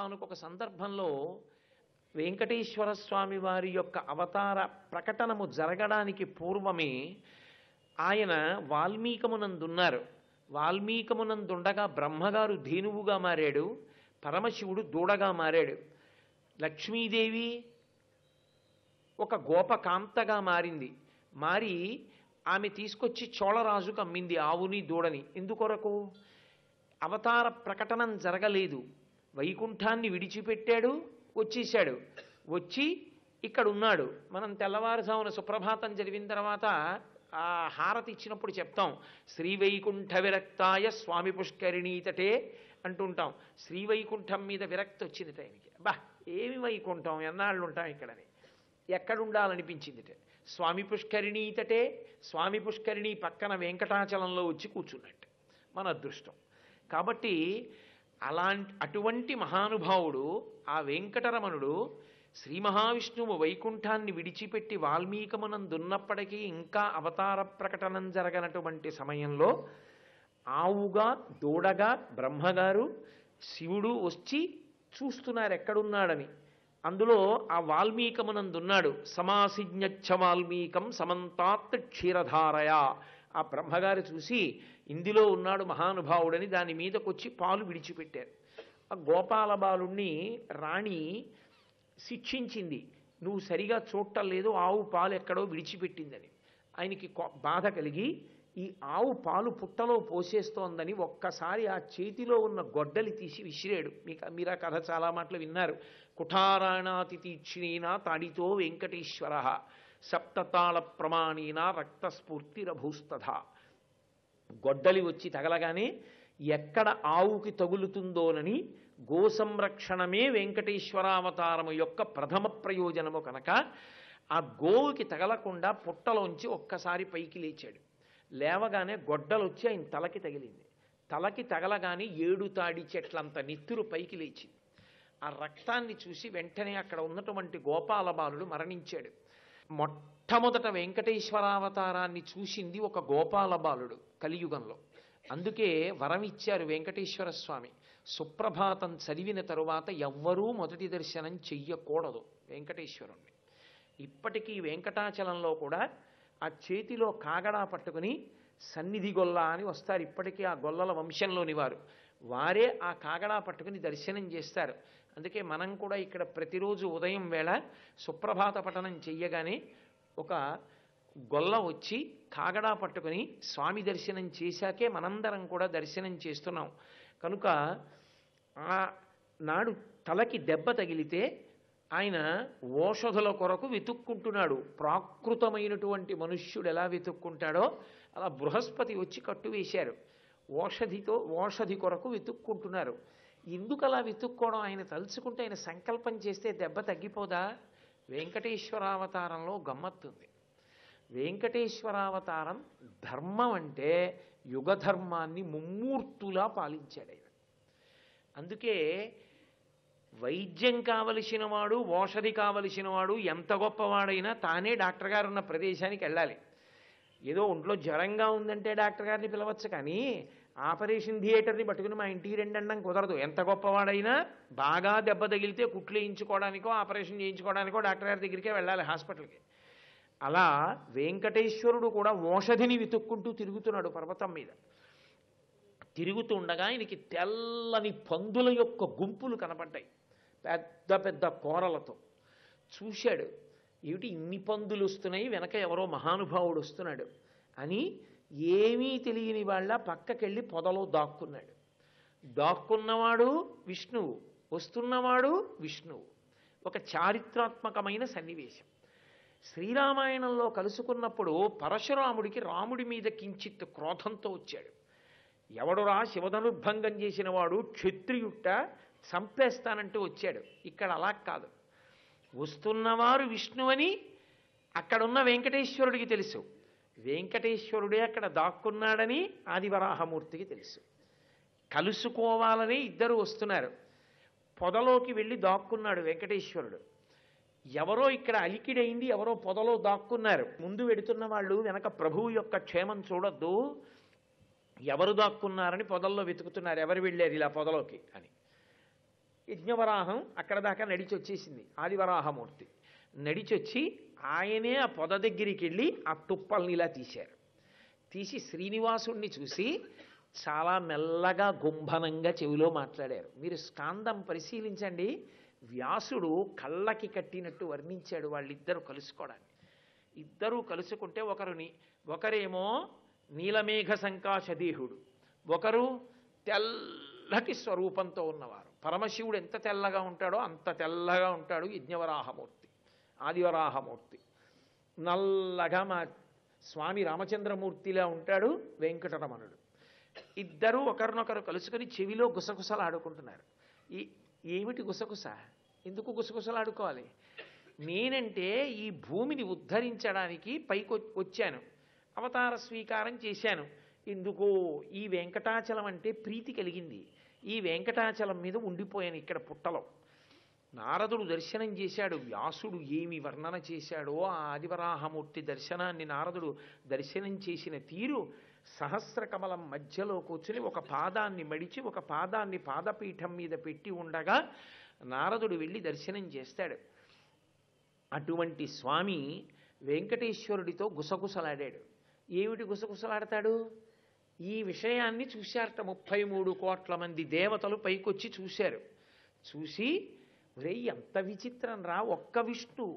ఒకానొక సందర్భంలో వెంకటేశ్వర స్వామి వారి యొక్క అవతార ప్రకటనము జరగడానికి పూర్వమే ఆయన వాల్మీకమునందున్నారు. వాల్మీకమునందుండగా బ్రహ్మగారు ధేనువుగా మారాడు, పరమశివుడు దూడగా మారాడు. లక్ష్మీదేవి ఒక గోపకాంతగా మారింది. మారి ఆమె తీసుకొచ్చి చోళరాజుకు అమ్మింది ఆవుని దూడని. ఎందుకొరకు? అవతార ప్రకటనం జరగలేదు, వైకుంఠాన్ని విడిచిపెట్టాడు, వచ్చేశాడు. వచ్చి ఇక్కడ ఉన్నాడు. మనం తెల్లవారుజామున సుప్రభాతం జరిగిన తర్వాత ఆ హారతి ఇచ్చినప్పుడు చెప్తాం, శ్రీవైకుంఠ విరక్తాయ స్వామి పుష్కరిణీతటే అంటుంటాం. శ్రీవైకుంఠం మీద విరక్తి వచ్చింది ఆయనకి. బా ఏమి వైకుంఠం, ఎన్నాళ్ళు ఉంటాం ఇక్కడని, ఎక్కడుండాలనిపించిందిట. స్వామి పుష్కరిణీతటే, స్వామి పుష్కరిణి పక్కన వెంకటాచలంలో వచ్చి కూర్చున్నట్టు మన అదృష్టం. కాబట్టి అటువంటి మహానుభావుడు ఆ వెంకటరమణుడు శ్రీ మహావిష్ణువు వైకుంఠాన్ని విడిచిపెట్టి వాల్మీకమునందున్నప్పటికీ ఇంకా అవతార ప్రకటనం జరగనటువంటి సమయంలో ఆవుగా దూడగా బ్రహ్మగారు శివుడు వచ్చి చూస్తున్నారు ఎక్కడున్నాడని. అందులో ఆ వాల్మీకమునందున్నాడు. సమాసిజ్ఞచ్చ వాల్మీకం సమంతాత్ క్షీరధారయ. ఆ బ్రహ్మగారు చూసి ఇందులో ఉన్నాడు మహానుభావుడని దాని మీదకొచ్చి పాలు విడిచిపెట్టారు. ఆ గోపాల బాలుణ్ణి రాణి శిక్షించింది, నువ్వు సరిగా చూడటం లేదు, ఆవు పాలు ఎక్కడో విడిచిపెట్టిందని. ఆయనకి బాధ కలిగి ఈ ఆవు పాలు పుట్టలో పోసేస్తోందని ఒక్కసారి ఆ చేతిలో ఉన్న గొడ్డలి తీసి విసిరాడు. మీరు ఆ కథ చాలా మాటలు విన్నారు. కుఠారాణాతి తీక్షిణీనా తాడితో వెంకటేశ్వర సప్తతాళ ప్రమాణీన రక్తస్ఫూర్తిరభూస్తథ. గొడ్డలి వచ్చి తగలగానే ఎక్కడ ఆవుకి తగులుతుందోనని గో సంరక్షణమే వెంకటేశ్వరావతారము యొక్క ప్రథమ ప్రయోజనము కనుక ఆ గోవుకి తగలకుండా పుట్టలోంచి ఒక్కసారి పైకి లేచాడు. లేవగానే గొడ్డలు వచ్చి ఆయన తలకి తగిలింది. తలకి తగలగానే 7 తాడి చెట్లంత నెత్తురు పైకి లేచింది. ఆ రక్తాన్ని చూసి వెంటనే అక్కడ ఉన్నటువంటి గోపాల బాలుడు మరణించాడు. మొట్టమొదట వెంకటేశ్వరావతారాన్ని చూసింది ఒక గోపాల బాలుడు కలియుగంలో. అందుకే వరం ఇచ్చారు వెంకటేశ్వర స్వామి, సుప్రభాతం చదివిన తరువాత ఎవ్వరూ మొదటి దర్శనం చెయ్యకూడదు వెంకటేశ్వరుణ్ణి. ఇప్పటికీ వెంకటాచలంలో కూడా ఆ చేతిలో కాగడా పట్టుకుని సన్నిధి గొల్ల అని వస్తారు. ఇప్పటికీ ఆ గొల్లల వంశంలోని వారే ఆ కాగడా పట్టుకుని దర్శనం చేస్తారు. అందుకే మనం కూడా ఇక్కడ ప్రతిరోజు ఉదయం వేళ సుప్రభాత పఠనం చెయ్యగానే ఒక గొల్ల వచ్చి కాగడా పట్టుకుని స్వామి దర్శనం చేశాకే మనందరం కూడా దర్శనం చేస్తున్నాం. కనుక ఆ నాడు తలకి దెబ్బ తగిలితే ఆయన ఓషధుల కొరకు వెతుక్కుంటున్నాడు. ప్రాకృతమైనటువంటి మనుష్యుడు ఎలా వెతుక్కుంటాడో అలా బృహస్పతి వచ్చి కట్టువేశారు. ఓషధి కొరకు వెతుక్కుంటున్నారు. ఎందుకు అలా వెతుక్కోవడం? ఆయన తలుచుకుంటే, ఆయన సంకల్పం చేస్తే దెబ్బ తగ్గిపోదా? వెంకటేశ్వరావతారంలో గమ్మత్తుంది. వెంకటేశ్వరావతారం ధర్మం అంటే యుగధర్మాన్ని ముమ్మూర్తులా పాలించాడు ఆయన. అందుకే వైద్యం కావలసిన వాడు, ఓషధి కావలసిన వాడు ఎంత గొప్పవాడైనా తానే డాక్టర్ గారు ఉన్న ప్రదేశానికి వెళ్ళాలి. ఏదో ఒంట్లో జ్వరంగా ఉందంటే డాక్టర్ గారిని పిలవచ్చు, కానీ ఆపరేషన్ థియేటర్ని పట్టుకుని మా ఇంటికి రెండడం కుదరదు. ఎంత గొప్పవాడైనా బాగా దెబ్బ తగిలితే కుట్లు వేయించుకోవడానికో ఆపరేషన్ చేయించుకోవడానికో డాక్టర్ గారి దగ్గరికే వెళ్ళాలి, హాస్పిటల్కి. అలా వెంకటేశ్వరుడు కూడా ఓషధిని వెతుక్కుంటూ తిరుగుతున్నాడు పర్వతం మీద. తిరుగుతుండగా ఆయనకి తెల్లని పందుల యొక్క గుంపులు కనపడ్డాయి, పెద్ద పెద్ద కోరలతో. చూశాడు, ఏమిటి ఇన్ని పందులు వస్తున్నాయి, వెనక ఎవరో మహానుభావుడు వస్తున్నాడు అని ఏమీ తెలియని వాళ్ళ పక్కకెళ్ళి పొదలో దాక్కున్నాడు. దాక్కున్నవాడు విష్ణువు, వస్తున్నవాడు విష్ణువు. ఒక చారిత్రాత్మకమైన సన్నివేశం. శ్రీరామాయణంలో కలుసుకున్నప్పుడు పరశురాముడికి రాముడి మీద కించిత్ క్రోధంతో వచ్చాడు. ఎవడురా శివధనుర్భంగం చేసిన వాడు, క్షత్రియుట్ట, చంపేస్తానంటూ వచ్చాడు. ఇక్కడ అలా కాదు. వస్తున్నవారు విష్ణువని అక్కడున్న వెంకటేశ్వరుడికి తెలుసు, వెంకటేశ్వరుడే అక్కడ దాక్కున్నాడని ఆదివరాహమూర్తికి తెలుసు. కలుసుకోవాలని ఇద్దరు వస్తున్నారు. పొదలోకి వెళ్ళి దాక్కున్నాడు వెంకటేశ్వరుడు. ఎవరో ఇక్కడ అలికిడైంది, ఎవరో పొదలో దాక్కున్నారు. ముందు వెడుతున్న వాళ్ళు వెనక ప్రభువు యొక్క క్షేమం చూడొద్దు, ఎవరు దాక్కున్నారని పొదల్లో వెతుకుతున్నారు, ఎవరు వెళ్ళారు ఇలా పొదలోకి అని. యజ్ఞవరాహం అక్కడ దాకా నడిచి వచ్చేసింది. ఆదివరాహమూర్తి నడిచొచ్చి ఆయనే ఆ పొద దగ్గరికి వెళ్ళి ఆ తుప్పల్ని ఇలా తీశారు. తీసి శ్రీనివాసుణ్ణి చూసి చాలా మెల్లగా గుంభనంగా చెవిలో మాట్లాడారు. మీరు స్కాందం పరిశీలించండి, వ్యాసుడు కళ్ళకి కట్టినట్టు వర్ణించాడు వాళ్ళిద్దరూ కలుసుకోవడానికి. ఇద్దరూ కలుసుకుంటే ఒకరేమో నీలమేఘ సంకాశదేహుడు, ఒకరు తెల్లటి స్వరూపంతో ఉన్నవారు. పరమశివుడు ఎంత తెల్లగా ఉంటాడో అంత తెల్లగా ఉంటాడు యజ్ఞవరాహమూర్తి, ఆదివరాహమూర్తి. నల్లగా మా స్వామి రామచంద్రమూర్తిలా ఉంటాడు వెంకటరమణుడు. ఇద్దరూ ఒకరినొకరు కలుసుకొని చెవిలో గుసగుసలాడుకుంటున్నారు. ఏమిటి గుసగుస? ఎందుకు గుసగుసలాడుకోవాలి? నేనంటే ఈ భూమిని ఉద్ధరించడానికి పైకి వచ్చాను, అవతార స్వీకారం చేశాను. ఎందుకు? ఈ వెంకటాచలం అంటే ప్రీతి కలిగింది. ఈ వెంకటాచలం మీద ఉండిపోయాను ఇక్కడ పుట్టలో. నారదుడు దర్శనం చేశాడు, వ్యాసుడు ఏమి వర్ణన చేశాడో ఆ ఆదివరాహమూర్తి దర్శనాన్ని నారదుడు దర్శనం చేసిన తీరు. సహస్రకమలం మధ్యలో కూర్చుని ఒక పాదాన్ని మడిచి ఒక పాదాన్ని పాదపీఠం మీద పెట్టి ఉండగా నారదుడు వెళ్ళి దర్శనం చేస్తాడు. అటువంటి స్వామి వెంకటేశ్వరుడితో గుసగుసలాడాడు. ఏమిటి గుసగుసలాడతాడు? ఈ విషయాన్ని చూశారట 33 కోట్ల మంది దేవతలు పైకొచ్చి చూశారు. చూసి ఎంత విచిత్రం రా, ఒక్క విష్ణువు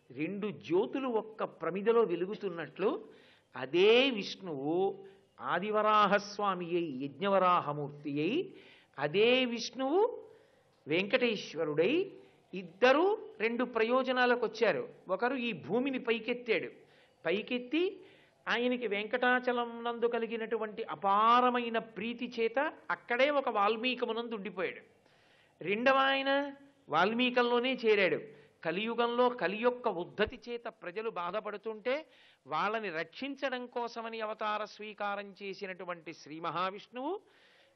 2 జ్యోతులు ఒక్క ప్రమిదలో వెలుగుతున్నట్లు అదే విష్ణువు ఆదివరాహస్వామి అయి యజ్ఞవరాహమూర్తి అయి అదే విష్ణువు వెంకటేశ్వరుడై ఇద్దరూ 2 ప్రయోజనాలకు వచ్చారు. ఒకరు ఈ భూమిని పైకెత్తాడు, పైకెత్తి ఆయనకి వెంకటాచలం నందు కలిగినటువంటి అపారమైన ప్రీతి చేత అక్కడే ఒక వాల్మీకమునందు ఉండిపోయాడు. రెండవ ఆయన వాల్మీకంలోనే చేరాడు. కలియుగంలో కలి యొక్క ఉద్ధతి చేత ప్రజలు బాధపడుతుంటే వాళ్ళని రక్షించడం కోసమని అవతార స్వీకారం చేసినటువంటి శ్రీ మహావిష్ణువు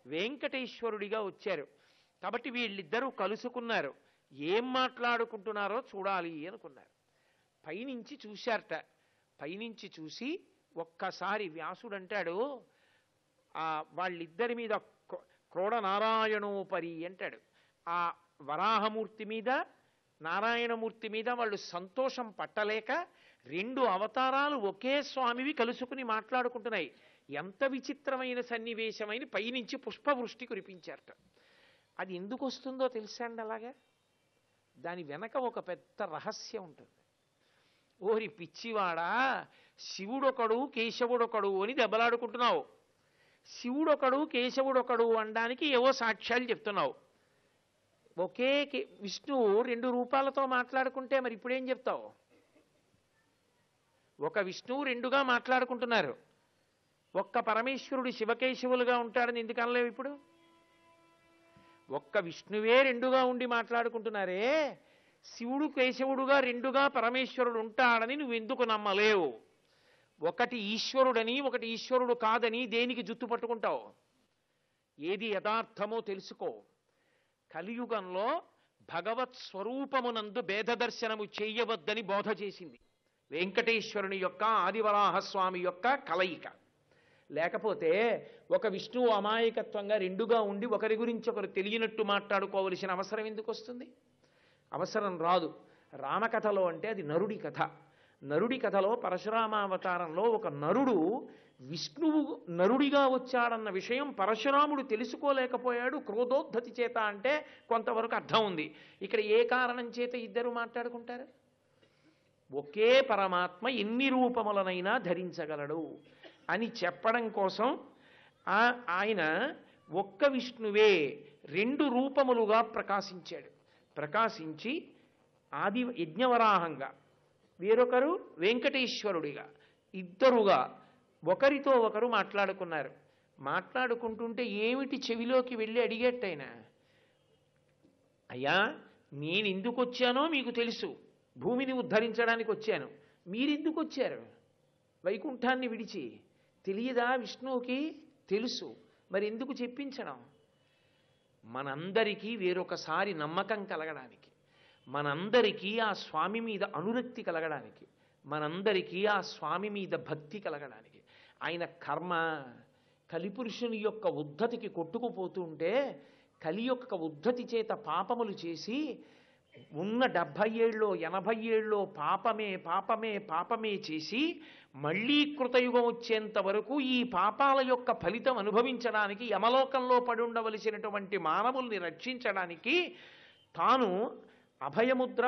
వెంకటేశ్వరుడిగా వచ్చారు. కాబట్టి వీళ్ళిద్దరూ కలుసుకున్నారు. ఏం మాట్లాడుకుంటున్నారో చూడాలి అనుకున్నారు. పైనుంచి చూశారట. పైనుంచి చూసి ఒక్కసారి వ్యాసుడు అంటాడు, వాళ్ళిద్దరి మీద క్రోడ నారాయణోపరి అంటాడు. ఆ వరాహమూర్తి మీద నారాయణమూర్తి మీద వాళ్ళు సంతోషం పట్టలేక 2 అవతారాలు ఒకే స్వామివి కలుసుకుని మాట్లాడుకుంటున్నాయి. ఎంత విచిత్రమైన సన్నివేశమైన పైనుంచి పుష్పవృష్టి కురిపించారట. అది ఎందుకు వస్తుందో తెలుసండి అలాగా? దాని వెనక ఒక పెద్ద రహస్యం ఉంటుంది. ఓరి పిచ్చివాడా, శివుడొకడు కేశవుడొకడు అని దెబ్బలాడుకుంటున్నావు. శివుడొకడు కేశవుడొకడు అనడానికి ఏవో సాక్ష్యాలు చెప్తున్నావు. ఒకే విష్ణువు 2 రూపాలతో మాట్లాడుకుంటే మరి ఇప్పుడేం చెప్తావు? ఒక విష్ణువు 2గా మాట్లాడుకుంటున్నారు. ఒక్క పరమేశ్వరుడు శివకేశవులుగా ఉంటాడని ఎందుకు అనలేవు? ఇప్పుడు ఒక్క విష్ణువే 2గా ఉండి మాట్లాడుకుంటున్నారే, శివుడు కేశవుడుగా 2గా పరమేశ్వరుడు ఉంటాడని నువ్వు ఎందుకు నమ్మలేవు? ఒకటి ఈశ్వరుడని ఒకటి ఈశ్వరుడు కాదని దేనికి జుత్తు పట్టుకుంటావు? ఏది యథార్థమో తెలుసుకో. కలియుగంలో భగవత్ స్వరూపమునందు భేద దర్శనము చేయవద్దని బోధ చేసింది వెంకటేశ్వరుని యొక్క ఆదివరాహస్వామి యొక్క కలయిక. లేకపోతే ఒక విష్ణువు అమాయకత్వంగా 2గా ఉండి ఒకరి గురించి ఒకరు తెలియనట్టు మాట్లాడుకోవలసిన అవసరం ఎందుకు వస్తుంది? అవసరం రాదు. రామకథలో అంటే అది నరుడి కథ. నరుడి కథలో పరశురామావతారంలో ఒక నరుడు విష్ణువు నరుడిగా వచ్చాడన్న విషయం పరశురాముడు తెలుసుకోలేకపోయాడు క్రోధోద్ధతి చేత అంటే కొంతవరకు అర్థం ఉంది. ఇక్కడ ఏ కారణం చేత ఇద్దరు మాట్లాడుకుంటారు? ఒకే పరమాత్మ ఎన్ని రూపములనైనా ధరించగలడు అని చెప్పడం కోసం ఆయన ఒక్క విష్ణువే 2 రూపములుగా ప్రకాశించాడు. ప్రకాశించి ఆది యజ్ఞవరాహంగా, వేరొకరు వెంకటేశ్వరుడిగా, ఇద్దరుగా ఒకరితో ఒకరు మాట్లాడుకున్నారు. మాట్లాడుకుంటుంటే ఏమిటి చెవిలోకి వెళ్ళి అడిగేట్టయినా, అయ్యా నేను ఎందుకు వచ్చానో మీకు తెలుసు, భూమిని ఉద్ధరించడానికి వచ్చాను. మీరెందుకు వచ్చారు వైకుంఠాన్ని విడిచి? తెలియదా విష్ణువుకి? తెలుసు. మరి ఎందుకు చెప్పించడం? మనందరికీ వేరొకసారి నమ్మకం కలగడానికి, మనందరికీ ఆ స్వామి మీద అనురక్తి కలగడానికి, మనందరికీ ఆ స్వామి మీద భక్తి కలగడానికి. ఆయన కర్మ కలిపురుషుని యొక్క ఉద్ధతికి కొట్టుకుపోతూ ఉంటే కలి యొక్క ఉద్ధతి చేత పాపములు చేసి ఉన్న 70 ఏళ్ళలో 80 ఏళ్ళలో పాపమే పాపమే పాపమే చేసి మళ్ళీ కృతయుగం వచ్చేంత వరకు ఈ పాపాల యొక్క ఫలితం అనుభవించడానికి యమలోకంలో పడి ఉండవలసినటువంటి మానవుల్ని రక్షించడానికి తాను అభయముద్ర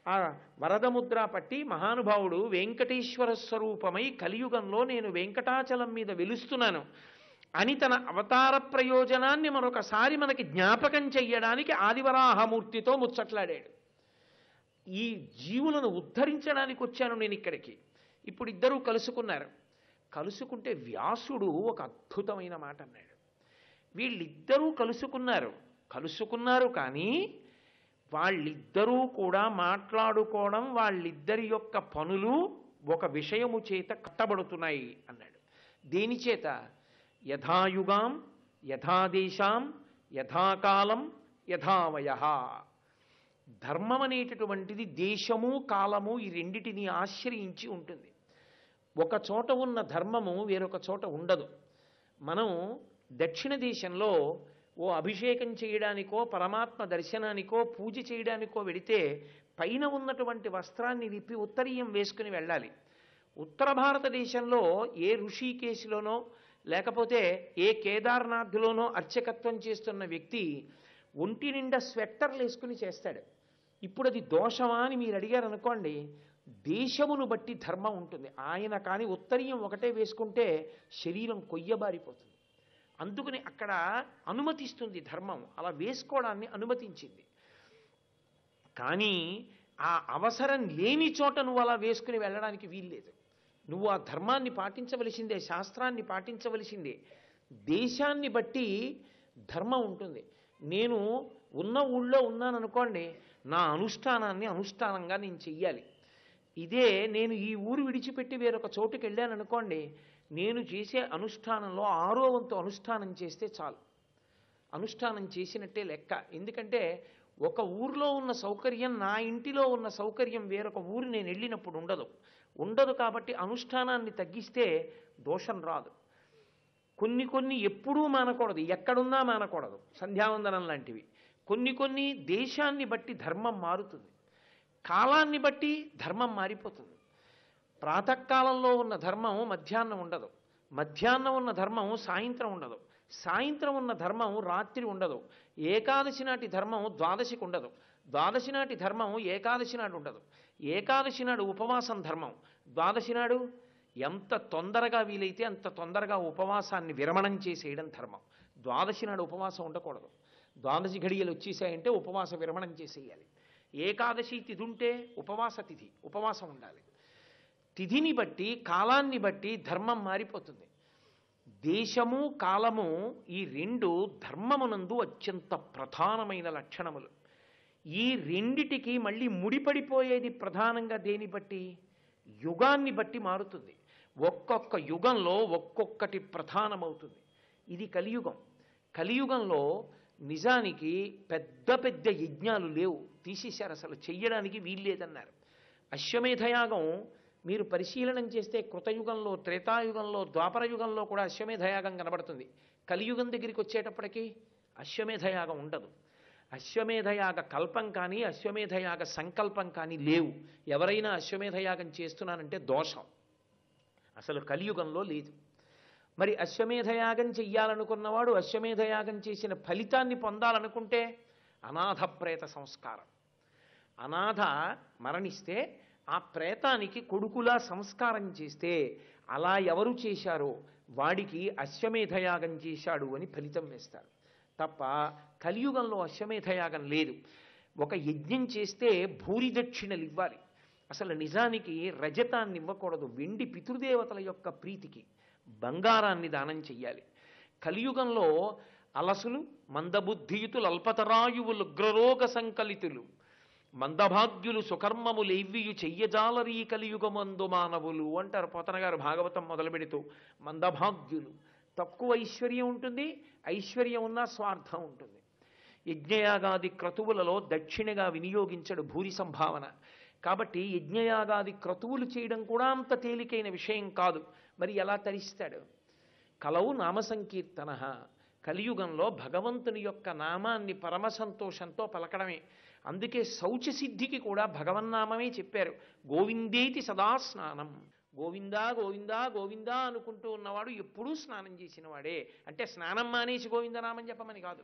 ఆ వరదముద్ర పట్టి మహానుభావుడు వెంకటేశ్వర స్వరూపమై కలియుగంలో నేను వెంకటాచలం మీద వెలుస్తున్నాను అని తన అవతార ప్రయోజనాన్ని మరొకసారి మనకి జ్ఞాపకం చెయ్యడానికి ఆదివరాహమూర్తితో ముచ్చట్లాడాడు. ఈ జీవులను ఉద్ధరించడానికి వచ్చాను నేను ఇక్కడికి. ఇప్పుడు ఇద్దరూ కలుసుకున్నారు. కలుసుకుంటే వ్యాసుడు ఒక అద్భుతమైన మాట అన్నాడు. వీళ్ళిద్దరూ కలుసుకున్నారు కానీ వాళ్ళిద్దరూ కూడా మాట్లాడుకోవడం, వాళ్ళిద్దరి యొక్క పనులు ఒక విషయము చేత కట్టబడుతున్నాయి అన్నాడు. దేని చేత? యథాయుగాం యథాదేశాం యథాకాలం యథావయ. ధర్మం అనేటటువంటిది దేశము కాలము ఈ రెండిటిని ఆశ్రయించి ఉంటుంది. ఒక చోట ఉన్న ధర్మము వేరొక చోట ఉండదు. మనం దక్షిణ దేశంలో ఓ అభిషేకం చేయడానికో పరమాత్మ దర్శనానికో పూజ చేయడానికో వెడితే పైన ఉన్నటువంటి వస్త్రాన్ని విప్పి ఉత్తరీయం వేసుకుని వెళ్ళాలి. ఉత్తర భారతదేశంలో ఏ ఋషికేశ్లోనో లేకపోతే ఏ కేదార్నాథ్లోనో అర్చకత్వం చేస్తున్న వ్యక్తి ఒంటి నిండా స్వెట్టర్లు వేసుకుని చేస్తాడు. ఇప్పుడు అది దోషమా అని మీరు అడిగారు అనుకోండి, దేశమును బట్టి ధర్మం ఉంటుంది. ఆయన కానీ ఉత్తరీయం ఒకటే వేసుకుంటే శరీరం కొయ్యబారిపోతుంది. అందుకని అక్కడ అనుమతిస్తుంది ధర్మం, అలా వేసుకోవడాన్ని అనుమతించింది. కానీ ఆ అవసరం లేని చోట నువ్వు అలా వేసుకుని వెళ్ళడానికి వీల్లేదు. నువ్వు ఆ ధర్మాన్ని పాటించవలసిందే, శాస్త్రాన్ని పాటించవలసిందే. దేశాన్ని బట్టి ధర్మం ఉంటుంది. నేను ఉన్న ఊళ్ళో ఉన్నాననుకోండి, నా అనుష్ఠానాన్ని అనుష్ఠానంగా నేను చెయ్యాలి. ఇదే నేను ఈ ఊరు విడిచిపెట్టి వేరొక చోటుకి వెళ్ళాననుకోండి, నేను చేసే అనుష్ఠానంలో 6వ వంతు అనుష్ఠానం చేస్తే చాలు, అనుష్ఠానం చేసినట్టే లెక్క. ఎందుకంటే ఒక ఊరిలో ఉన్న సౌకర్యం, నా ఇంటిలో ఉన్న సౌకర్యం వేరొక ఊరు నేను వెళ్ళినప్పుడు ఉండదు. కాబట్టి అనుష్ఠానాన్ని తగ్గిస్తే దోషం రాదు. కొన్ని ఎప్పుడూ మానకూడదు, ఎక్కడున్నా మానకూడదు, సంధ్యావందనం లాంటివి. కొన్ని దేశాన్ని బట్టి ధర్మం మారుతుంది, కాలాన్ని బట్టి ధర్మం మారిపోతుంది. ప్రాతకాలంలో ఉన్న ధర్మం మధ్యాహ్నం ఉండదు, మధ్యాహ్నం ఉన్న ధర్మం సాయంత్రం ఉండదు, సాయంత్రం ఉన్న ధర్మం రాత్రి ఉండదు. ఏకాదశి నాటి ధర్మం ద్వాదశికి ఉండదు, ద్వాదశి నాటి ధర్మం ఏకాదశి నాడు ఉండదు. ఏకాదశి నాడు ఉపవాసం ధర్మం, ద్వాదశి నాడు ఎంత తొందరగా వీలైతే అంత తొందరగా ఉపవాసాన్ని విరమణం చేసేయడం ధర్మం. ద్వాదశి నాడు ఉపవాసం ఉండకూడదు. ద్వాదశి ఘడియలు వచ్చేసాయంటే ఉపవాస విరమణం చేసేయాలి. ఏకాదశి తిథి ఉంటే ఉపవాస తిథి, ఉపవాసం ఉండాలి. తిథిని బట్టి కాలాన్ని బట్టి ధర్మం మారిపోతుంది. దేశము కాలము ఈ రెండు ధర్మమునందు అత్యంత ప్రధానమైన లక్షణములు. ఈ రెండిటికి మళ్ళీ ముడిపడిపోయేది ప్రధానంగా దేని బట్టి? యుగాన్ని బట్టి మారుతుంది. ఒక్కొక్క యుగంలో ఒక్కొక్కటి ప్రధానమవుతుంది. ఇది కలియుగం. కలియుగంలో నిజానికి పెద్ద యజ్ఞాలు లేవు, తీసేశారు, అసలు చెయ్యడానికి వీల్లేదన్నారు. అశ్వమేధయాగం మీరు పరిశీలనం చేస్తే కృతయుగంలో, త్రేతాయుగంలో, ద్వాపరయుగంలో కూడా అశ్వమేధయాగం కనబడుతుంది. కలియుగం దగ్గరికి వచ్చేటప్పటికీ అశ్వమేధయాగం ఉండదు. అశ్వమేధయాగ కల్పం కానీ అశ్వమేధయాగ సంకల్పం కానీ లేవు. ఎవరైనా అశ్వమేధయాగం చేస్తున్నానంటే దోషం, అసలు కలియుగంలో లేదు. మరి అశ్వమేధయాగం చెయ్యాలనుకున్నవాడు అశ్వమేధయాగం చేసిన ఫలితాన్ని పొందాలనుకుంటే అనాథ ప్రేత సంస్కారం. అనాథ మరణిస్తే ఆ ప్రేతానికి కొడుకులా సంస్కారం చేస్తే అలా ఎవరు చేశారో వాడికి అశ్వమేధయాగం చేశాడు అని ఫలితం వేస్తారు తప్ప కలియుగంలో అశ్వమేధయాగం లేదు. ఒక యజ్ఞం చేస్తే భూరి దక్షిణలు ఇవ్వాలి. అసలు నిజానికి రజతాన్ని ఇవ్వకూడదు, వెండి పితృదేవతల యొక్క ప్రీతికి బంగారాన్ని దానం చెయ్యాలి. కలియుగంలో అలసులు, మందబుద్ధియుతులు, అల్పతరాయువులు, ఉగ్రరోగ సంకలితులు, మందభాగ్యులు, సుకర్మములేవ్వియు చెయ్యజాలరీ కలియుగమందు మానవులు అంటారు పోతన గారు భాగవతం మొదలు పెడుతూ. మందభాగ్యులు, తక్కువ ఐశ్వర్యం ఉంటుంది, ఐశ్వర్యం ఉన్నా స్వార్థం ఉంటుంది. యజ్ఞయాగాది క్రతువులలో దక్షిణగా వినియోగించడు భూరి సంభావన. కాబట్టి యజ్ఞయాగాది క్రతువులు చేయడం కూడా అంత తేలికైన విషయం కాదు. మరి ఎలా తరిస్తాడు? కలవు నామ సంకీర్తన, కలియుగంలో భగవంతుని యొక్క నామాన్ని పరమ సంతోషంతో పలకడమే. అందుకే శౌచసిద్ధికి కూడా భగవన్నామమే చెప్పారు. గోవిందేతి సదా స్నానం. గోవిందా గోవిందా గోవిందా అనుకుంటూ ఉన్నవాడు ఎప్పుడూ స్నానం చేసిన వాడే. అంటే స్నానం మానేసి గోవిందనామని చెప్పమని కాదు.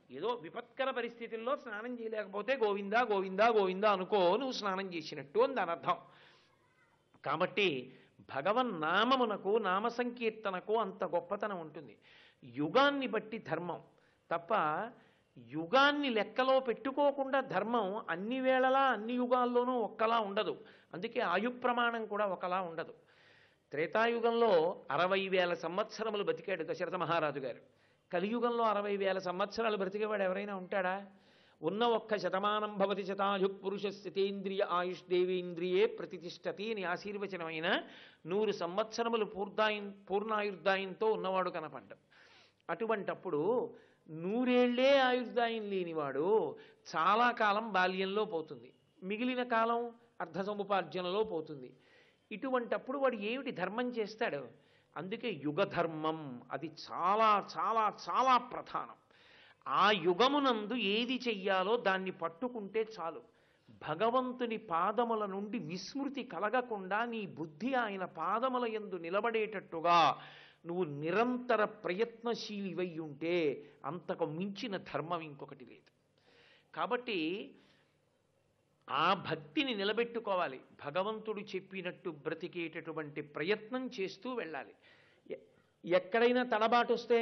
ఏదో విపత్కర పరిస్థితుల్లో స్నానం చేయలేకపోతే గోవిందా గోవిందా గోవిందా అనుకో, నువ్వు స్నానం చేసినట్టు అని దాని అర్థం. కాబట్టి భగవన్నామమునకు నామ సంకీర్తనకు అంత గొప్పతనం ఉంటుంది. యుగాన్ని బట్టి ధర్మం తప్ప యుగాన్ని లెక్కలో పెట్టుకోకుండా ధర్మం అన్ని వేళలా అన్ని యుగాల్లోనూ ఒక్కలా ఉండదు. అందుకే ఆయు ప్రమాణం కూడా ఒకలా ఉండదు. త్రేతాయుగంలో 60,000 సంవత్సరములు బతికాడు దశరథ మహారాజు గారు. కలియుగంలో 60,000 సంవత్సరాలు బ్రతికేవాడు ఎవరైనా ఉంటాడా? ఉన్న ఒక్క శతమానం భవతి శతాయు పురుష స్థితేంద్రియ ఆయుష్ దేవేంద్రియే ప్రతిష్టతి అని ఆశీర్వచనమైన 100 సంవత్సరములు పూర్ణాయుర్దాయంతో ఉన్నవాడు కనపడ్డాడు. అటువంటప్పుడు 100 ఏళ్లే ఆయుర్దాయం లేనివాడు చాలా కాలం బాల్యంలో పోతుంది, మిగిలిన కాలం అర్ధ సముపార్జనలో పోతుంది. ఇటువంటప్పుడు వాడు ఏమిటి ధర్మం చేస్తాడు? అందుకే యుగధర్మం అది చాలా చాలా చాలా ప్రధానం. ఆ యుగమునందు ఏది చెయ్యాలో దాన్ని పట్టుకుంటే చాలు. భగవంతుని పాదముల నుండి విస్మృతి కలగకుండా నీ బుద్ధి ఆయన పాదముల యందు నిలబడేటట్టుగా నువ్వు నిరంతర ప్రయత్నశీలివై ఉంటే అంతకు మించిన ధర్మం ఇంకొకటి లేదు. కాబట్టి ఆ భక్తిని నిలబెట్టుకోవాలి. భగవంతుడు చెప్పినట్టు బ్రతికేటటువంటి ప్రయత్నం చేస్తూ వెళ్ళాలి. ఎక్కడైనా తడబాటు వస్తే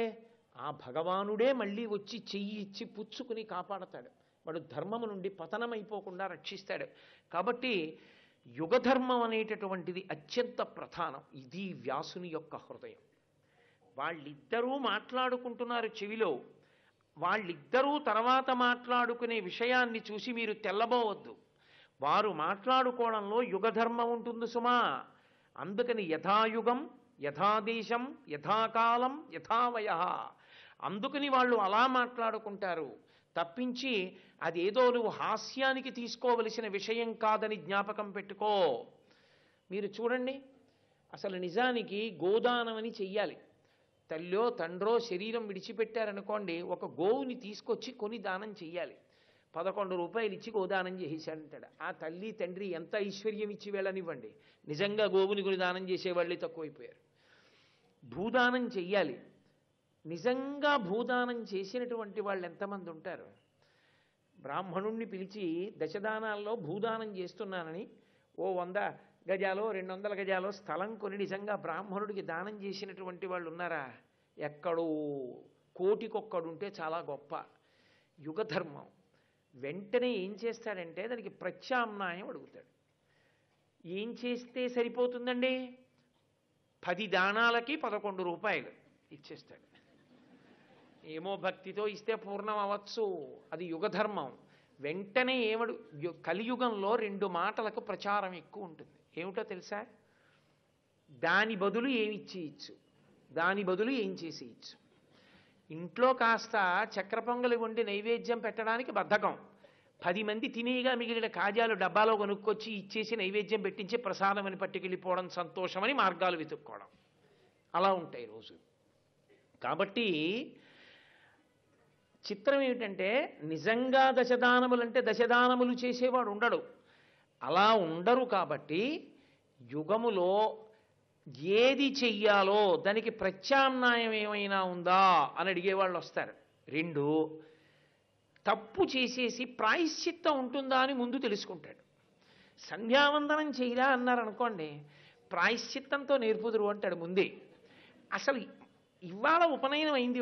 ఆ భగవానుడే మళ్ళీ వచ్చి చెయ్యి ఇచ్చి పుచ్చుకుని కాపాడతాడు. వాడు ధర్మము నుండి పతనమైపోకుండా రక్షిస్తాడు. కాబట్టి యుగధర్మం అనేటటువంటిది అత్యంత ప్రధానం. ఇది వ్యాసుని యొక్క హృదయం. వాళ్ళిద్దరూ మాట్లాడుకుంటున్నారు చెవిలో. వాళ్ళిద్దరూ తర్వాత మాట్లాడుకునే విషయాన్ని చూసి మీరు తెల్లబోవద్దు. వారు మాట్లాడుకోవడంలో యుగధర్మం ఉంటుంది సుమా. అందుకని యథాయుగం యథాదేశం యథాకాలం యథావయ, అందుకని వాళ్ళు అలా మాట్లాడుకుంటారు తప్పించి అదేదో నువ్వు హాస్యానికి తీసుకోవలసిన విషయం కాదని జ్ఞాపకం పెట్టుకో. మీరు చూడండి, అసలు నిజానికి గోదానం అని చెయ్యాలి. తల్లో తండ్రో శరీరం విడిచిపెట్టారనుకోండి, ఒక గోవుని తీసుకొచ్చి కొని దానం చెయ్యాలి. 11 రూపాయలు ఇచ్చి గోదానం చేసేశాడంటాడు. ఆ తల్లి తండ్రి ఎంత ఐశ్వర్యం ఇచ్చి వెళ్ళనివ్వండి, నిజంగా గోవుని కొని దానం చేసేవాళ్ళే తక్కువైపోయారు. భూదానం చెయ్యాలి. నిజంగా భూదానం చేసినటువంటి వాళ్ళు ఎంతమంది ఉంటారు? బ్రాహ్మణుణ్ణి పిలిచి దశదానాల్లో భూదానం చేస్తున్నానని ఓ 100 గజాలో 200 గజాలో స్థలం కొని నిజంగా బ్రాహ్మణుడికి దానం చేసినటువంటి వాళ్ళు ఉన్నారా? ఎక్కడో కోటికొక్కడుంటే చాలా గొప్ప. యుగధర్మం వెంటనే ఏం చేస్తాడంటే దానికి ప్రత్యామ్నాయం అడుగుతాడు. ఏం చేస్తే సరిపోతుందండి? 10 దానాలకి 11 రూపాయలు ఇచ్చేస్తాడు. ఏమో భక్తితో ఇస్తే పూర్ణం అవ్వచ్చు, అది యుగధర్మం. వెంటనే కలియుగంలో 2 మాటలకు ప్రచారం ఎక్కువ ఉంటుంది. ఏమిటో తెలుసా? దాని బదులు ఏమిచ్చి ఇచ్చు, దాని బదులు ఏం చేసి ఇచ్చు. ఇంట్లో కాస్త చక్కెర పొంగలి వండి నైవేద్యం పెట్టడానికి బద్ధకం, 10 మంది తినేగా మిగిలిన కాజాలు డబ్బాలో కొనుక్కొచ్చి ఇచ్చేసి నైవేద్యం పెట్టించి ప్రసాదమని పట్టుకెళ్ళిపోవడం సంతోషమని మార్గాలు వెతుక్కోవడం, అలా ఉంటాయి రోజు. కాబట్టి చిత్రం ఏమిటంటే నిజంగా దశదానములంటే దశదానములు చేసేవాడు ఉండడు, అలా ఉండరు. కాబట్టి యుగములో ఏది చెయ్యాలో దానికి ప్రత్యామ్నాయం ఏమైనా ఉందా అని అడిగేవాళ్ళు వస్తారు. 2, తప్పు చేసేసి ప్రాయశ్చిత్తం ఉంటుందా అని ముందు తెలుసుకుంటాడు. సంధ్యావందనం చేయరా అన్నారనుకోండి, ప్రాయశ్చిత్తంతో నేర్పుదురు అంటాడు ముందే. అసలు ఇవాళ ఉపనయనం అయింది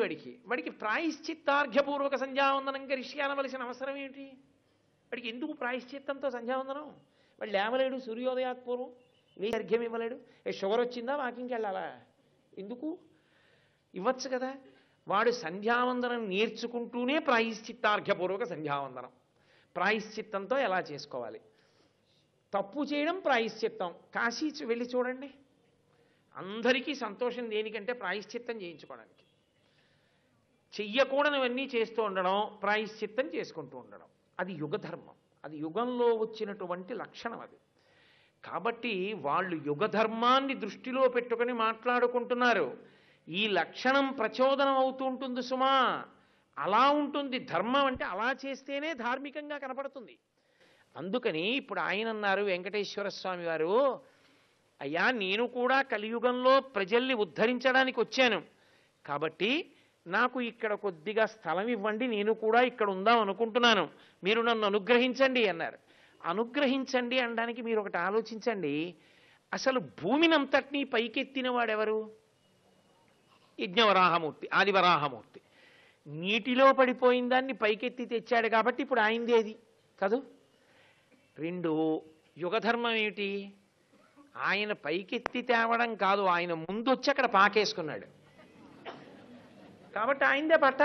వాడికి ప్రాయశ్చిత్తార్ఘ్యపూర్వక సంధ్యావందనం కరిష్య అనవలసిన అవసరం ఏమిటి? వాడికి ఎందుకు ప్రాయశ్చిత్తంతో సంధ్యావందనం? వాడు లేవలేడు, సూర్యోదయాత్పూర్వం అర్ఘ్యం ఇవ్వలేడు. షుగర్ వచ్చిందా వాకింగ్కి వెళ్ళాలా? ఎందుకు ఇవ్వచ్చు కదా. వాడు సంధ్యావందనం నేర్చుకుంటూనే ప్రాయశ్చిత్తార్ఘ్యపూర్వక సంధ్యావందనం, ప్రాయశ్చిత్తంతో ఎలా చేసుకోవాలి. తప్పు చేయడం ప్రాయశ్చిత్తం. కాశీ వెళ్ళి చూడండి, అందరికీ సంతోషం దేనికంటే ప్రాయశ్చిత్తం చేయించుకోవడానికి. చెయ్యకూడనివన్నీ చేస్తూ ఉండడం, ప్రాయశ్చిత్తం చేసుకుంటూ ఉండడం, అది యుగధర్మం. అది యుగంలో వచ్చినటువంటి లక్షణం అది. కాబట్టి వాళ్ళు యుగధర్మాన్ని దృష్టిలో పెట్టుకొని మాట్లాడుకుంటున్నారు. ఈ లక్షణం ప్రచోదనం అవుతూ ఉంటుంది సుమా. అలా ఉంటుంది ధర్మం అంటే, అలా చేస్తేనే ధార్మికంగా కనపడుతుంది. అందుకని ఇప్పుడు ఆయన అన్నారు వెంకటేశ్వర స్వామి వారు, అయ్యా నేను కూడా కలియుగంలో ప్రజల్ని ఉద్ధరించడానికి వచ్చాను కాబట్టి నాకు ఇక్కడ కొద్దిగా స్థలం ఇవ్వండి, నేను కూడా ఇక్కడ ఉందాం అనుకుంటున్నాను, మీరు నన్ను అనుగ్రహించండి అన్నారు. అనుగ్రహించండి అనడానికి మీరు ఒకటి ఆలోచించండి, అసలు భూమినంతటినీ పైకెత్తిన వాడెవరు? యజ్ఞవరాహమూర్తి, ఆదివరాహమూర్తి. నీటిలో పడిపోయిన దాన్ని పైకెత్తి తెచ్చాడు కాబట్టి ఇప్పుడు ఆయనదేది కాదు. రెండు, యుగధర్మం ఏమిటి? ఆయన పైకెత్తి తేవడం కాదు, ఆయన ముందొచ్చి అక్కడ పాకేసుకున్నాడు కాబట్టి ఆయనదే పట్ట.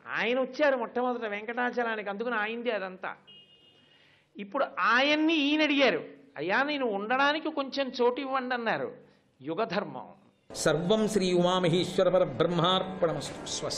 ఆయన వచ్చారు మొట్టమొదట వెంకటాచలానికి, అందుకని ఆయనదే అదంతా. ఇప్పుడు ఆయన్ని ఈయన అడిగారు, అయ్యా నేను ఉండడానికి కొంచెం చోటు ఇవ్వండి అన్నారు. యుగధర్మం. సర్వం శ్రీ ఉమామహేశ్వర పరబ్రహ్మార్పణమస్తు. స్వస్తి.